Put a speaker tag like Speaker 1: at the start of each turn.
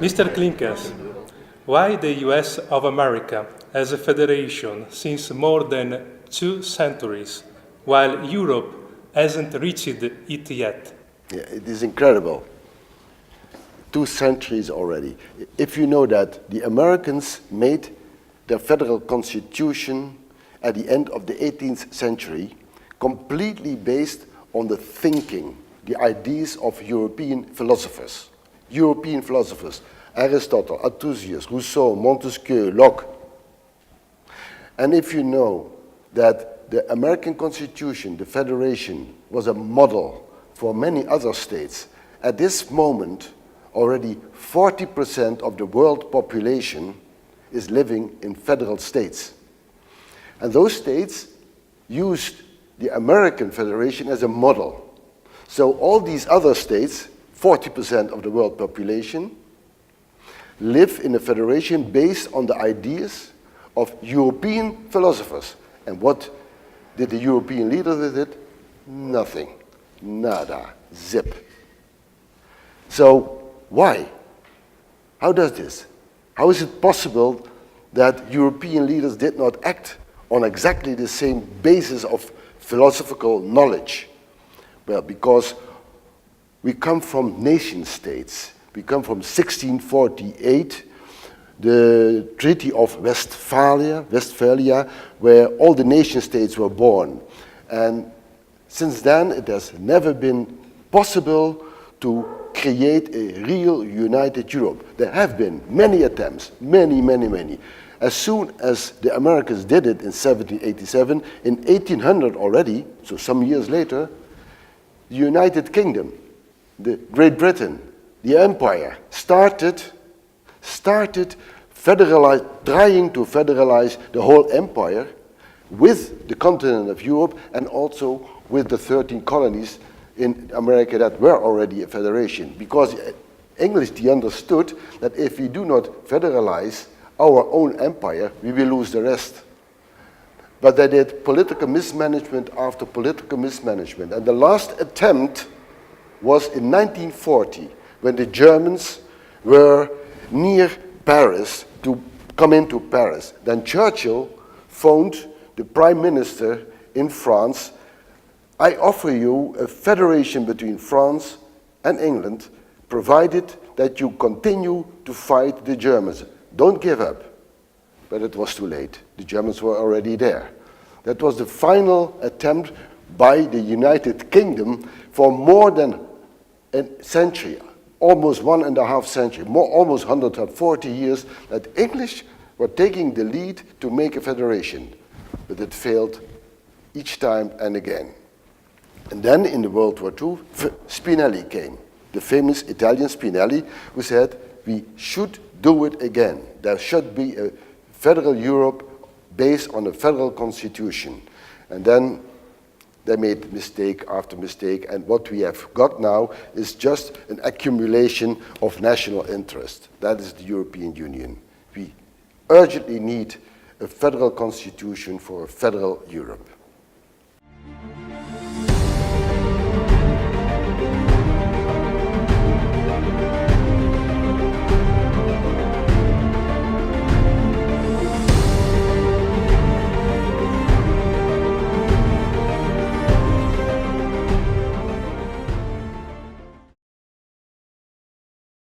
Speaker 1: Mr. Klinkers, why the US of America has a federation since more than 2 centuries, while Europe hasn't reached it yet?
Speaker 2: Yeah, it is incredible. 2 centuries already. If you know that the Americans made their federal constitution at the end of the 18th century, completely based on the thinking, the ideas of European philosophers. Aristotle, Althusius, Rousseau, Montesquieu, Locke. And if you know that the American Constitution, the Federation, was a model for many other states, at this moment, already 40% of the world population is living in federal states. And those states used the American Federation as a model. So all these other states, 40% of the world population, live in a federation based on the ideas of European philosophers. And what did the European leaders with it? Nothing. Nada. Zip. So why? How does this? How is it possible that European leaders did not act on exactly the same basis of philosophical knowledge? Well, because we come from nation states. We come from 1648, the Treaty of Westphalia, where all the nation states were born. And since then, it has never been possible to create a real united Europe. There have been many attempts, many. As soon as the Americans did it in 1787, in 1800 already, so some years later, the United Kingdom, the Great Britain, the Empire started trying to federalize the whole empire with the continent of Europe and also with the 13 colonies in America that were already a federation. Because English, they understood that if we do not federalize our own empire, we will lose the rest. But they did political mismanagement after political mismanagement. And the last attempt was in 1940, when the Germans were near Paris to come into Paris. Then Churchill phoned the prime minister in France, I offer you a federation between France and England, provided that you continue to fight the Germans. Don't give up. But it was too late. The Germans were already there. That was the final attempt by the United Kingdom for more than a century, almost 1.5 century, almost 140 years, that English were taking the lead to make a federation. But it failed each time and again. And then in the World War II, Spinelli came, the famous Italian Spinelli, who said, we should do it again. There should be a federal Europe based on a federal constitution. And then they made mistake after mistake, and what we have got now is just an accumulation of national interest. That is the European Union. We urgently need a federal constitution for a federal Europe.